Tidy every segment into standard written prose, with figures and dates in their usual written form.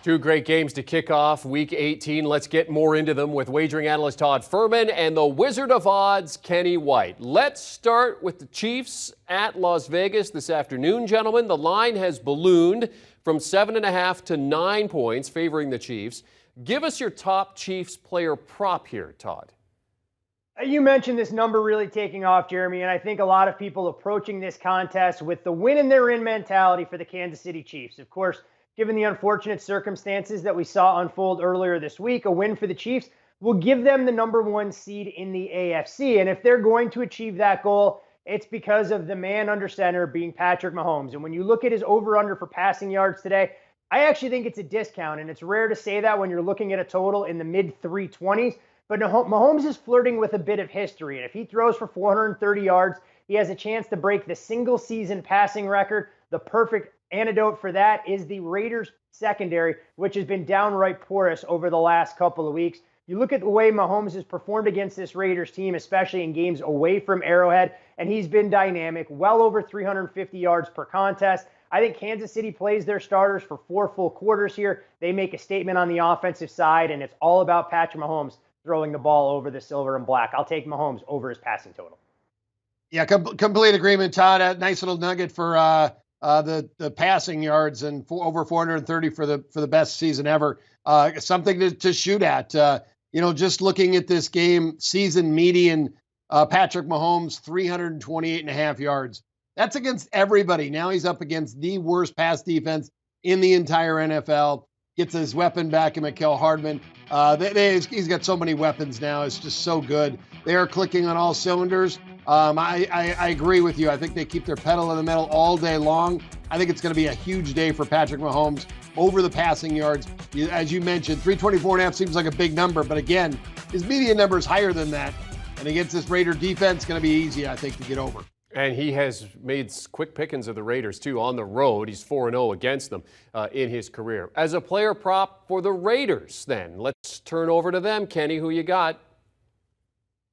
Two great games to kick off Week 18. Let's get more into them with wagering analyst Todd Fuhrman and the Wizard of Odds, Kenny White. Let's start with the Chiefs at Las Vegas this afternoon, gentlemen. The line has ballooned from 7.5 to 9 points, favoring the Chiefs. Give us your top Chiefs player prop here, Todd. You mentioned this number really taking off, Jeremy, and I think a lot of people approaching this contest with the win and they're in mentality for the Kansas City Chiefs. Of course, given the unfortunate circumstances that we saw unfold earlier this week, a win for the Chiefs will give them the number one seed in the AFC. And if they're going to achieve that goal, it's because of the man under center being Patrick Mahomes. And when you look at his over-under for passing yards today, I actually think it's a discount. And it's rare to say that when you're looking at a total in the mid-320s. But Mahomes is flirting with a bit of history. And if he throws for 430 yards, he has a chance to break the single-season passing record. The perfect antidote for that is the Raiders secondary, which has been downright porous over the last couple of weeks. You look at the way Mahomes has performed against this Raiders team, especially in games away from Arrowhead, and he's been dynamic, well over 350 yards per contest. I think Kansas City plays their starters for 4 full quarters here. They make a statement on the offensive side, and it's all about Patrick Mahomes throwing the ball over the silver and black. I'll take Mahomes over his passing total. Yeah, complete agreement, Todd. A nice little nugget for the passing yards and over 430 for the best season ever. Something to shoot at. Just looking at this game, season median, Patrick Mahomes, 328.5 yards. That's against everybody. Now he's up against the worst pass defense in the entire NFL. Gets his weapon back in Mecole Hardman. He's got so many weapons now. It's just so good. They are clicking on all cylinders. I agree with you. I think they keep their pedal in the metal all day long. I think it's going to be a huge day for Patrick Mahomes over the passing yards. As you mentioned, 324.5 seems like a big number, but again, his median number is higher than that. And against this Raider defense, it's going to be easy, I think, to get over. And he has made quick pickings of the Raiders, too, on the road. He's 4-0 against them in his career. As a player prop for the Raiders, then, let's turn over to them. Kenny, who you got?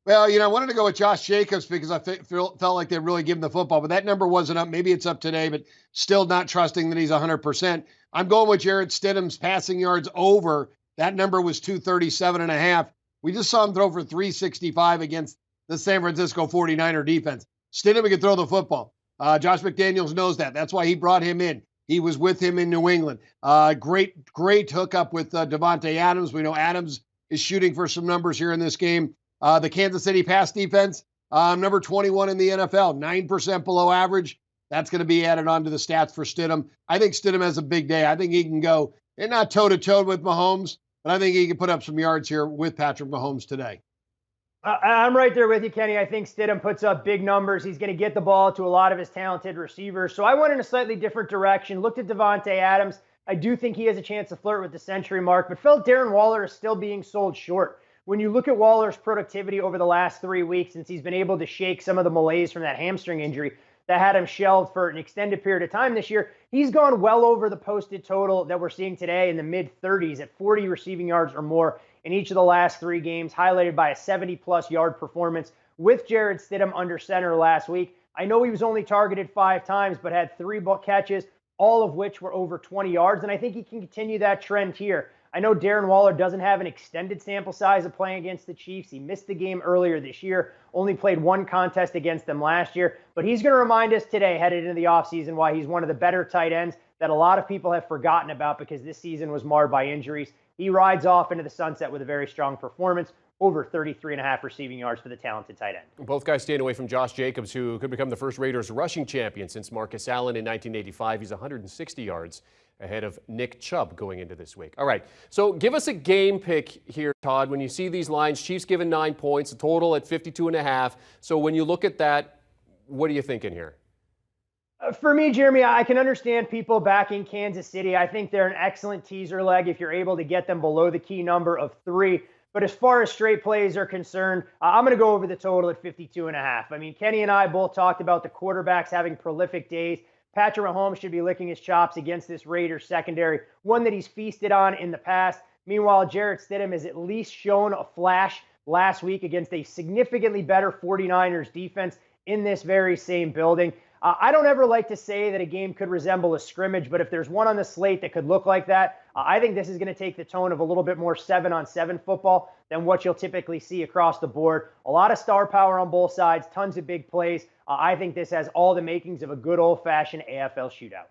Well, I wanted to go with Josh Jacobs because I felt like they really give him the football, but that number wasn't up. Maybe it's up today, but still not trusting that he's 100%. I'm going with Jarrett Stidham's passing yards over. That number was 237.5. We just saw him throw for 365 against the San Francisco 49er defense. Stidham can throw the football. Josh McDaniels knows that. That's why he brought him in. He was with him in New England. Great hookup with Devontae Adams. We know Adams is shooting for some numbers here in this game. The Kansas City pass defense, number 21 in the NFL, 9% below average. That's going to be added on to the stats for Stidham. I think Stidham has a big day. I think he can go, and not toe-to-toe with Mahomes, but I think he can put up some yards here with Patrick Mahomes today. I'm right there with you, Kenny. I think Stidham puts up big numbers. He's going to get the ball to a lot of his talented receivers. So I went in a slightly different direction, looked at Devontae Adams. I do think he has a chance to flirt with the century mark, but felt Darren Waller is still being sold short. When you look at Waller's productivity over the last 3 weeks, since he's been able to shake some of the malaise from that hamstring injury that had him shelved for an extended period of time this year, he's gone well over the posted total that we're seeing today in the mid-30s at 40 receiving yards or more in each of the last 3 games, highlighted by a 70-plus yard performance with Jarrett Stidham under center last week. I know he was only targeted 5 times, but had 3 catches, all of which were over 20 yards, and I think he can continue that trend here. I know Darren Waller doesn't have an extended sample size of playing against the Chiefs. He missed the game earlier this year, only played 1 contest against them last year, but he's going to remind us today, headed into the offseason, why he's one of the better tight ends that a lot of people have forgotten about because this season was marred by injuries. He rides off into the sunset with a very strong performance, over 33.5 receiving yards for the talented tight end. Both guys staying away from Josh Jacobs, who could become the first Raiders rushing champion since Marcus Allen in 1985. He's 160 yards ahead of Nick Chubb going into this week. All right, so give us a game pick here, Todd. When you see these lines, Chiefs given 9 points, a total at 52.5. So when you look at that, what are you thinking here? For me, Jeremy, I can understand people backing Kansas City. I think they're an excellent teaser leg if you're able to get them below the key number of 3. But as far as straight plays are concerned, I'm going to go over the total at 52.5. I mean, Kenny and I both talked about the quarterbacks having prolific days. Patrick Mahomes should be licking his chops against this Raiders secondary, one that he's feasted on in the past. Meanwhile, Jarrett Stidham has at least shown a flash last week against a significantly better 49ers defense in this very same building. I don't ever like to say that a game could resemble a scrimmage, but if there's one on the slate that could look like that, I think this is going to take the tone of a little bit more 7-on-7 football than what you'll typically see across the board. A lot of star power on both sides, tons of big plays. I think this has all the makings of a good old-fashioned AFL shootout.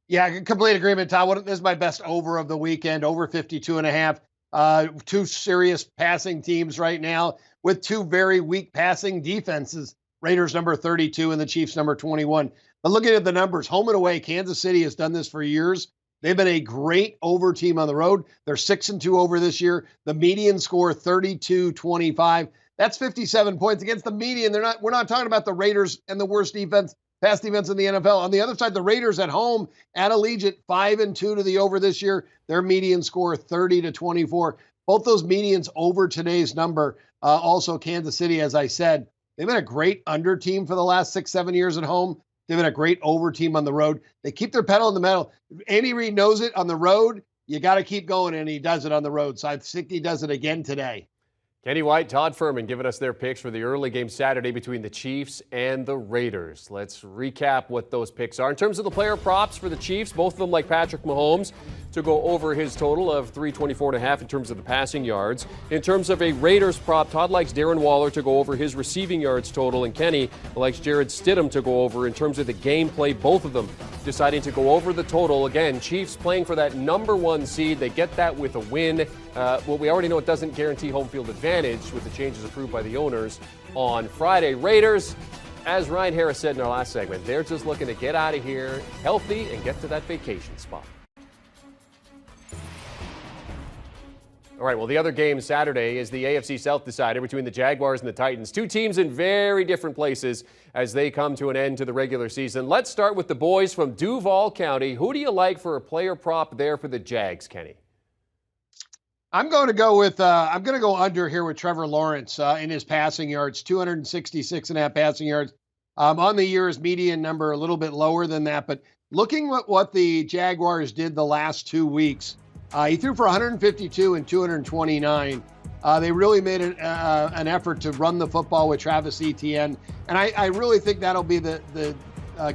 Yeah, complete agreement, Todd. This is my best over of the weekend, over 52.5. Two serious passing teams right now with two very weak passing defenses. Raiders number 32 and the Chiefs number 21. But looking at the numbers, home and away, Kansas City has done this for years. They've been a great over team on the road. They're 6-2 over this year. The median score 32-25. That's 57 points against the median. We're not talking about the Raiders and the worst defense, pass defense in the NFL. On the other side, the Raiders at home at Allegiant 5-2 to the over this year. Their median score 30-24. Both those medians over today's number. Also Kansas City, as I said, they've been a great under team for the last 6-7 years at home. They've been a great over team on the road. They keep their pedal in the metal. Andy Reid knows it on the road. You got to keep going, and he does it on the road. So I think he does it again today. Kenny White, Todd Fuhrman giving us their picks for the early game Saturday between the Chiefs and the Raiders. Let's recap what those picks are. In terms of the player props for the Chiefs, both of them like Patrick Mahomes to go over his total of 324.5 in terms of the passing yards. In terms of a Raiders prop, Todd likes Darren Waller to go over his receiving yards total, and Kenny likes Jared Stidham to go over in terms of the gameplay. Both of them deciding to go over the total. Again, Chiefs playing for that number one seed. They get that with a win. Well, we already know it doesn't guarantee home field advantage with the changes approved by the owners on Friday. Raiders, as Ryan Harris said in our last segment, they're just looking to get out of here healthy and get to that vacation spot. All right, well, the other game Saturday is the AFC South decider between the Jaguars and the Titans. Two teams in very different places as they come to an end to the regular season. Let's start with the boys from Duval County. Who do you like for a player prop there for the Jags, Kenny? I'm going to go under here with Trevor Lawrence in his passing yards, 266.5 passing yards. On the year, his median number a little bit lower than that. But looking at what the Jaguars did the last 2 weeks, he threw for 152 and 229. They really made an effort to run the football with Travis Etienne. And I really think that'll be the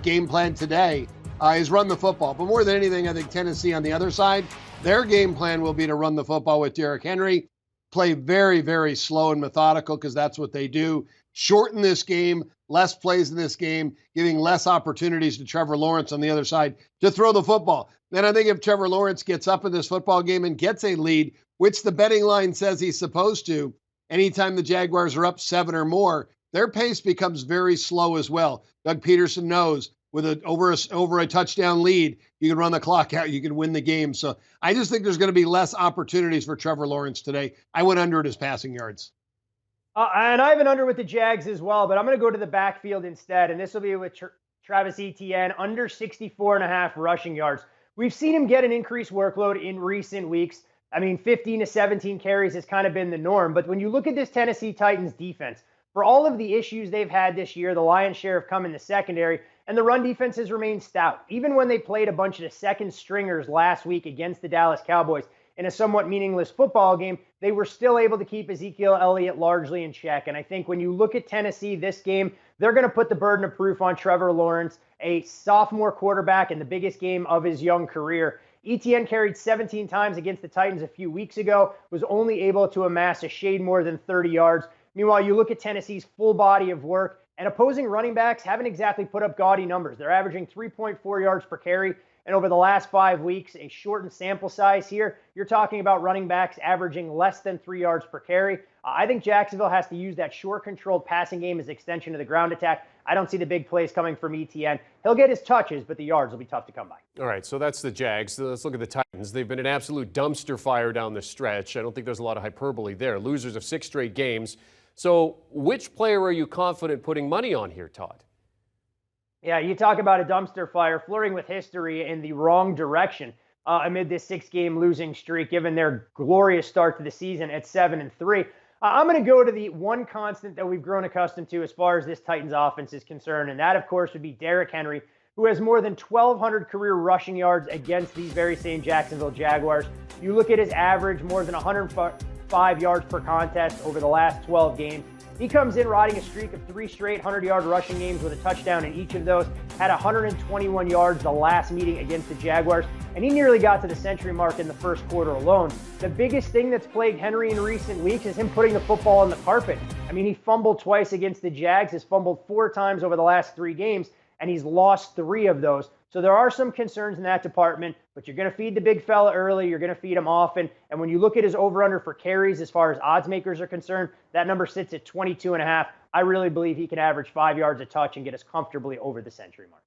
game plan today, is run the football. But more than anything, I think Tennessee on the other side, their game plan will be to run the football with Derrick Henry, play very, very slow and methodical because that's what they do. Shorten this game, less plays in this game, giving less opportunities to Trevor Lawrence on the other side to throw the football. Then I think if Trevor Lawrence gets up in this football game and gets a lead, which the betting line says he's supposed to, anytime the Jaguars are up 7 or more, their pace becomes very slow as well. Doug Peterson knows with over a touchdown lead, you can run the clock out, you can win the game. So I just think there's going to be less opportunities for Trevor Lawrence today. I went under at his passing yards. And I have an under with the Jags as well, but I'm going to go to the backfield instead, and this will be with Travis Etienne, under 64.5 rushing yards. We've seen him get an increased workload in recent weeks. I mean, 15 to 17 carries has kind of been the norm. But when you look at this Tennessee Titans defense, for all of the issues they've had this year, the lion's share have come in the secondary, and the run defense has remained stout. Even when they played a bunch of the second stringers last week against the Dallas Cowboys in a somewhat meaningless football game, they were still able to keep Ezekiel Elliott largely in check. And I think when you look at Tennessee this game, they're going to put the burden of proof on Trevor Lawrence, a sophomore quarterback in the biggest game of his young career. Etienne carried 17 times against the Titans a few weeks ago, was only able to amass a shade more than 30 yards. Meanwhile, you look at Tennessee's full body of work, and opposing running backs haven't exactly put up gaudy numbers. They're averaging 3.4 yards per carry. And over the last 5 weeks, a shortened sample size here, you're talking about running backs averaging less than 3 yards per carry. I think Jacksonville has to use that short controlled passing game as extension of the ground attack. I don't see the big plays coming from Etienne. He'll get his touches, but the yards will be tough to come by. All right, so that's the Jags. So let's look at the Titans. They've been an absolute dumpster fire down the stretch. I don't think there's a lot of hyperbole there. Losers of 6 straight games. So which player are you confident putting money on here, Todd? Yeah, you talk about a dumpster fire, flirting with history in the wrong direction amid this 6-game losing streak, given their glorious start to the season at 7-3. I'm going to go to the one constant that we've grown accustomed to as far as this Titans offense is concerned, and that, of course, would be Derrick Henry, who has more than 1,200 career rushing yards against these very same Jacksonville Jaguars. You look at his average, more than 105 yards per contest over the last 12 games. He comes in riding a streak of 3 straight 100-yard rushing games with a touchdown in each of those, had 121 yards the last meeting against the Jaguars, and he nearly got to the century mark in the first quarter alone. The biggest thing that's plagued Henry in recent weeks is him putting the football on the carpet. I mean, he fumbled twice against the Jags, has fumbled 4 times over the last 3 games, and he's lost 3 of those. So there are some concerns in that department, but you're going to feed the big fella early. You're going to feed him often. And when you look at his over-under for carries, as far as odds makers are concerned, that number sits at 22.5. I really believe he can average 5 yards a touch and get us comfortably over the century mark.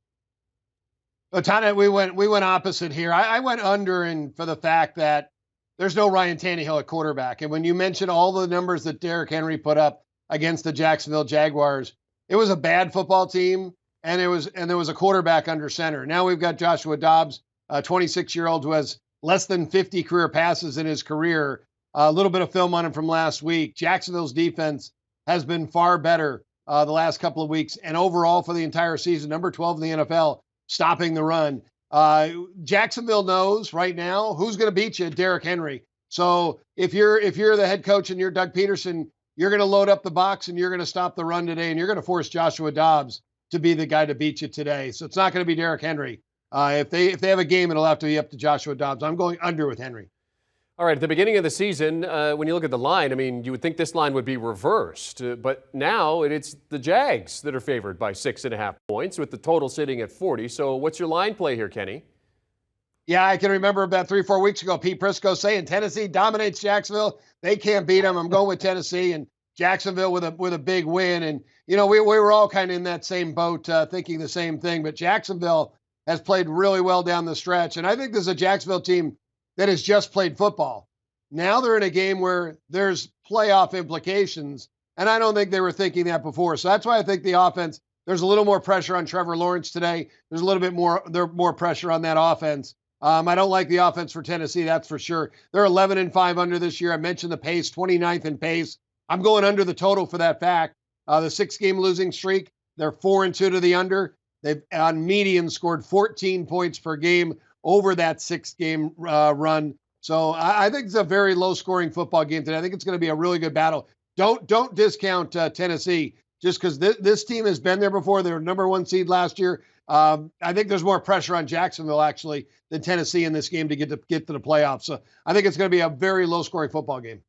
Well, Tana, we went opposite here. I went under, and for the fact that there's no Ryan Tannehill at quarterback. And when you mention all the numbers that Derrick Henry put up against the Jacksonville Jaguars, it was a bad football team. And there was a quarterback under center. Now we've got Joshua Dobbs, a 26-year-old who has less than 50 career passes in his career. A little bit of film on him from last week. Jacksonville's defense has been far better the last couple of weeks, and overall for the entire season, number 12 in the NFL, stopping the run. Jacksonville knows right now who's going to beat you, Derrick Henry. So if you're the head coach and you're Doug Peterson, you're going to load up the box and you're going to stop the run today, and you're going to force Joshua Dobbs to be the guy to beat you today. So it's not going to be Derrick Henry. If they have a game, it'll have to be up to Joshua Dobbs. I'm going under with Henry. All right, at the beginning of the season, when you look at the line, I mean, you would think this line would be reversed, but now it's the Jags that are favored by 6.5 points with the total sitting at 40. So what's your line play here, Kenny? Yeah, I can remember about 3-4 weeks ago, Pete Prisco saying Tennessee dominates Jacksonville. They can't beat them. I'm going with Tennessee and Jacksonville with a big win. And, you know, we were all kind of in that same boat thinking the same thing. But Jacksonville has played really well down the stretch. And I think this is a Jacksonville team that has just played football. Now they're in a game where there's playoff implications. And I don't think they were thinking that before. So that's why I think the offense, there's a little more pressure on Trevor Lawrence today. There's a little bit more pressure on that offense. I don't like the offense for Tennessee, that's for sure. They're 11-5 under this year. I mentioned the pace, 29th in pace. I'm going under the total for that fact. The 6-game losing streak, they're 4-2 to the under. They've on median scored 14 points per game over that 6-game run. So I think it's a very low-scoring football game today. I think it's going to be a really good battle. Don't discount Tennessee just because this team has been there before. They were number 1 seed last year. I think there's more pressure on Jacksonville actually than Tennessee in this game to get to the playoffs. So I think it's going to be a very low-scoring football game.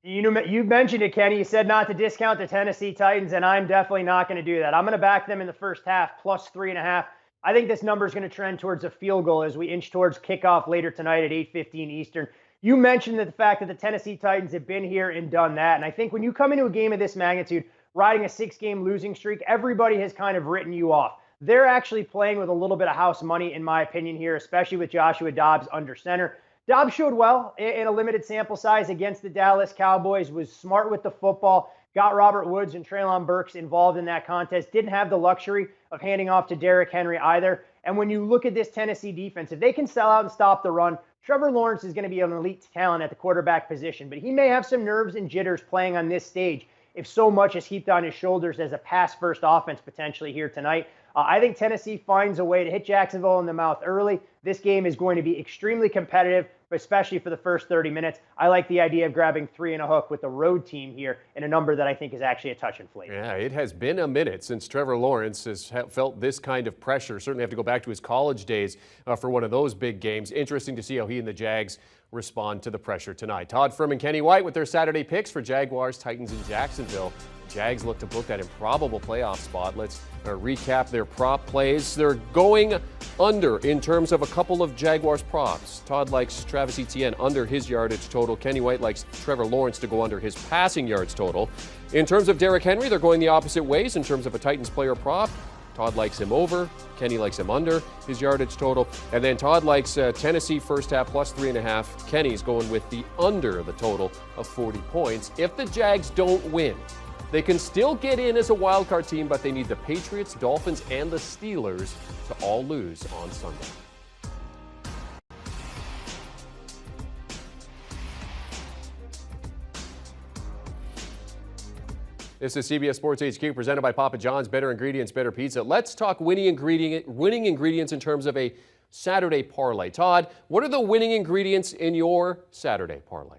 You mentioned it, Kenny. You said not to discount the Tennessee Titans, and I'm definitely not going to do that. I'm going to back them in the first half, plus 3.5. I think this number is going to trend towards a field goal as we inch towards kickoff later tonight at 8:15 Eastern. You mentioned that the fact that the Tennessee Titans have been here and done that, and I think when you come into a game of this magnitude, riding a 6-game losing streak, everybody has kind of written you off. They're actually playing with a little bit of house money, in my opinion, here, especially with Joshua Dobbs under center. Dobbs showed well in a limited sample size against the Dallas Cowboys, was smart with the football, got Robert Woods and Treylon Burks involved in that contest, didn't have the luxury of handing off to Derrick Henry either. And when you look at this Tennessee defense, if they can sell out and stop the run, Trevor Lawrence is going to be an elite talent at the quarterback position, but he may have some nerves and jitters playing on this stage if so much is heaped on his shoulders as a pass-first offense potentially here tonight. I think Tennessee finds a way to hit Jacksonville in the mouth early. This game is going to be extremely competitive, but especially for the first 30 minutes. I like the idea of grabbing 3 and a hook with the road team here in a number that I think is actually a touch inflated. Yeah, it has been a minute since Trevor Lawrence has felt this kind of pressure. Certainly have to go back to his college days for one of those big games. Interesting to see how he and the Jags respond to the pressure tonight. Todd Fuhrman, Kenny White with their Saturday picks for Jaguars, Titans, and Jacksonville. Jags look to book that improbable playoff spot. Let's recap their prop plays. They're going under in terms of a couple of Jaguars props. Todd likes Travis Etienne under his yardage total. Kenny White likes Trevor Lawrence to go under his passing yards total. In terms of Derrick Henry, they're going the opposite ways in terms of a Titans player prop. Todd likes him over. Kenny likes him under his yardage total. And then Todd likes Tennessee first half plus 3.5. Kenny's going with the under the total of 40 points. If the Jags don't win, they can still get in as a wildcard team, but they need the Patriots, Dolphins, and the Steelers to all lose on Sunday. This is CBS Sports HQ presented by Papa John's. Better ingredients, better pizza. Let's talk winning ingredients in terms of a Saturday parlay. Todd, what are the winning ingredients in your Saturday parlay?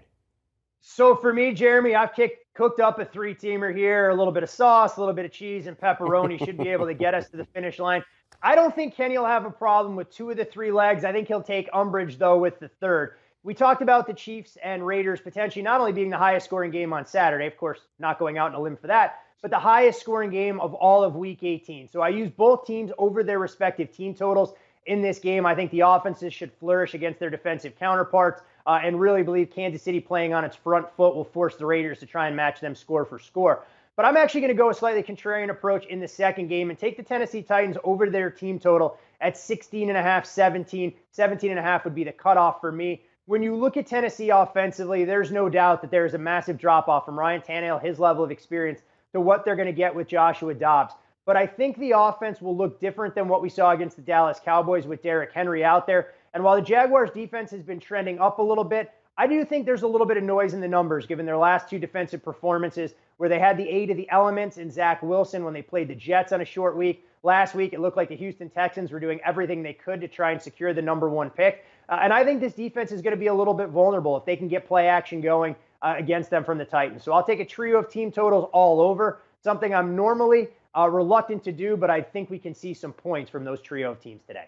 So for me, Jeremy, I've cooked up a three-teamer here. A little bit of sauce, a little bit of cheese, and pepperoni should be able to get us to the finish line. I don't think Kenny will have a problem with two of the three legs. I think he'll take umbrage, though, with the third. We talked about the Chiefs and Raiders potentially not only being the highest scoring game on Saturday, of course, not going out on a limb for that, but the highest scoring game of all of Week 18. So I use both teams over their respective team totals in this game. I think the offenses should flourish against their defensive counterparts. And really believe Kansas City playing on its front foot will force the Raiders to try and match them score for score. But I'm actually going to go a slightly contrarian approach in the second game and take the Tennessee Titans over their team total at 16.5, 17. 17.5 would be the cutoff for me. When you look at Tennessee offensively, there's no doubt that there is a massive drop-off from Ryan Tannehill, his level of experience, to what they're going to get with Joshua Dobbs. But I think the offense will look different than what we saw against the Dallas Cowboys with Derrick Henry out there. And while the Jaguars defense has been trending up a little bit, I do think there's a little bit of noise in the numbers given their last two defensive performances where they had the aid of the elements in Zach Wilson when they played the Jets on a short week. Last week, it looked like the Houston Texans were doing everything they could to try and secure the number one pick. And I think this defense is going to be a little bit vulnerable if they can get play action going against them from the Titans. So I'll take a trio of team totals all over, something I'm normally reluctant to do, but I think we can see some points from those trio of teams today.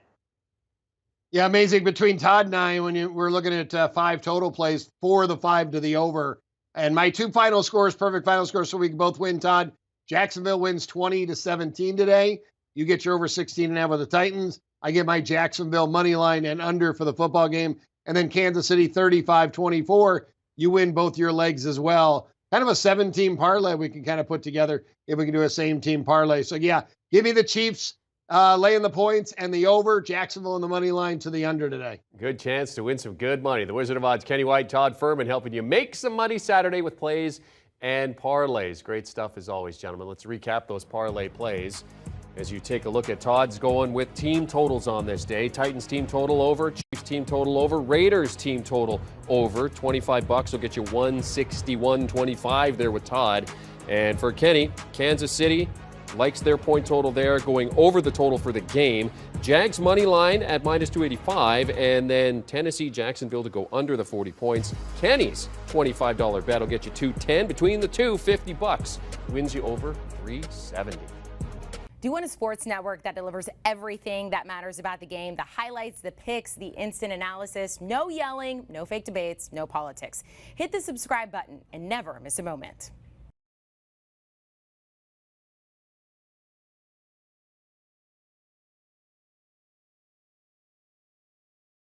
Yeah, amazing. Between Todd and I, when we're looking at 5 total plays, 4 of the 5 to the over. And my 2 final scores, perfect final scores, so we can both win, Todd. Jacksonville wins 20-17 today. You get your over 16.5 with the Titans. I get my Jacksonville money line and under for the football game. And then Kansas City 35-24. You win both your legs as well. Kind of a 7-team parlay we can kind of put together if we can do a same-team parlay. So, yeah, give me the Chiefs. Laying the points and the over, Jacksonville and the money line to the under today. Good chance to win some good money. The Wizard of Odds, Kenny White, Todd Fuhrman, helping you make some money Saturday with plays and parlays. Great stuff as always, gentlemen. Let's recap those parlay plays as you take a look at Todd's going with team totals on this day. Titans team total over, Chiefs team total over, Raiders team total over. $25 will get you $161.25 there with Todd. And for Kenny, Kansas City likes their point total there, going over the total for the game. Jags money line at -285, and then Tennessee, Jacksonville to go under the 40 points. Kenny's $25 bet will get you $210. Between the two, $50 wins you over $370. Do you want a sports network that delivers everything that matters about the game? The highlights, the picks, the instant analysis, no yelling, no fake debates, no politics. Hit the subscribe button and never miss a moment.